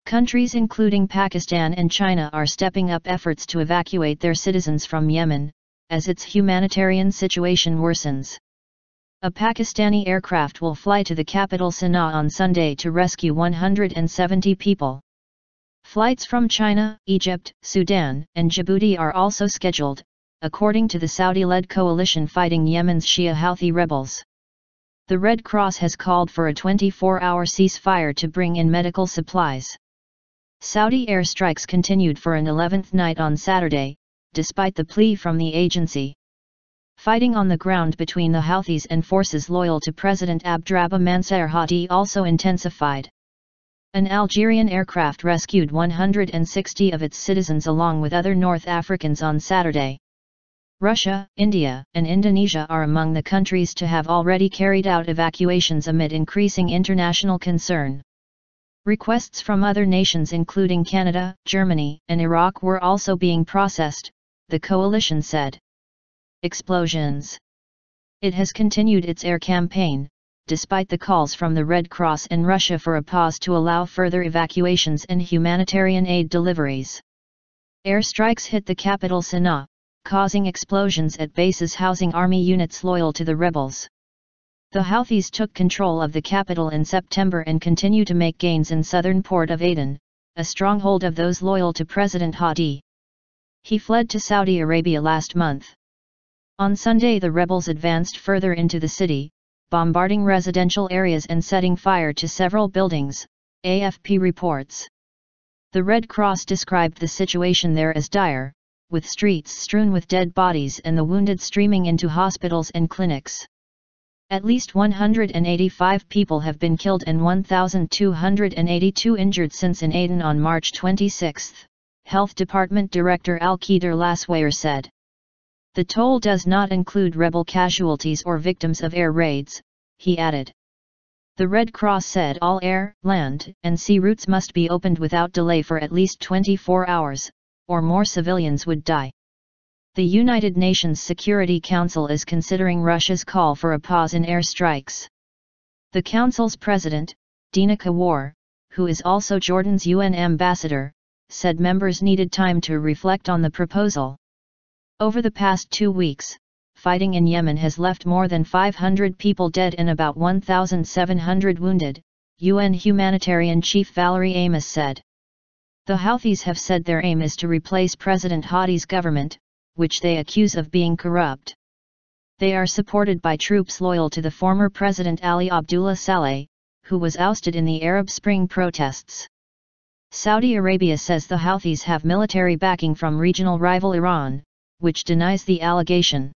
Countries including Pakistan and China are stepping up efforts to evacuate their citizens from Yemen, as its humanitarian situation worsens. A Pakistani aircraft will fly to the capital Sanaa on Sunday to rescue 170 people. Flights from China, Egypt, Sudan, and Djibouti are also scheduled, according to the Saudi-led coalition fighting Yemen's Shia Houthi rebels. The Red Cross has called for a 24-hour ceasefire to bring in medical supplies. Saudi airstrikes continued for an 11th night on Saturday, despite the plea from the agency. Fighting on the ground between the Houthis and forces loyal to President Abdrabbuh Mansour Hadi also intensified. An Algerian aircraft rescued 160 of its citizens along with other North Africans on Saturday. Russia, India, and Indonesia are among the countries to have already carried out evacuations amid increasing international concern. Requests from other nations including Canada, Germany, and Iraq were also being processed, the coalition said. Explosions. It has continued its air campaign, despite the calls from the Red Cross and Russia for a pause to allow further evacuations and humanitarian aid deliveries. Airstrikes hit the capital Sanaa, causing explosions at bases housing army units loyal to the rebels. The Houthis took control of the capital in September and continue to make gains in southern port of Aden, a stronghold of those loyal to President Hadi. He fled to Saudi Arabia last month. On Sunday the rebels advanced further into the city, bombarding residential areas and setting fire to several buildings, AFP reports. The Red Cross described the situation there as dire, with streets strewn with dead bodies and the wounded streaming into hospitals and clinics. At least 185 people have been killed and 1,282 injured since in Aden on March 26, Health Department Director Al-Qadr Laswayer said. The toll does not include rebel casualties or victims of air raids, he added. The Red Cross said all air, land, and sea routes must be opened without delay for at least 24 hours, or more civilians would die. The United Nations Security Council is considering Russia's call for a pause in airstrikes. The Council's president, Dina Kawar, who is also Jordan's UN ambassador, said members needed time to reflect on the proposal. Over the past 2 weeks, fighting in Yemen has left more than 500 people dead and about 1,700 wounded, UN humanitarian chief Valerie Amos said. The Houthis have said their aim is to replace President Hadi's government, which they accuse of being corrupt. They are supported by troops loyal to the former President Ali Abdullah Saleh, who was ousted in the Arab Spring protests. Saudi Arabia says the Houthis have military backing from regional rival Iran, which denies the allegation.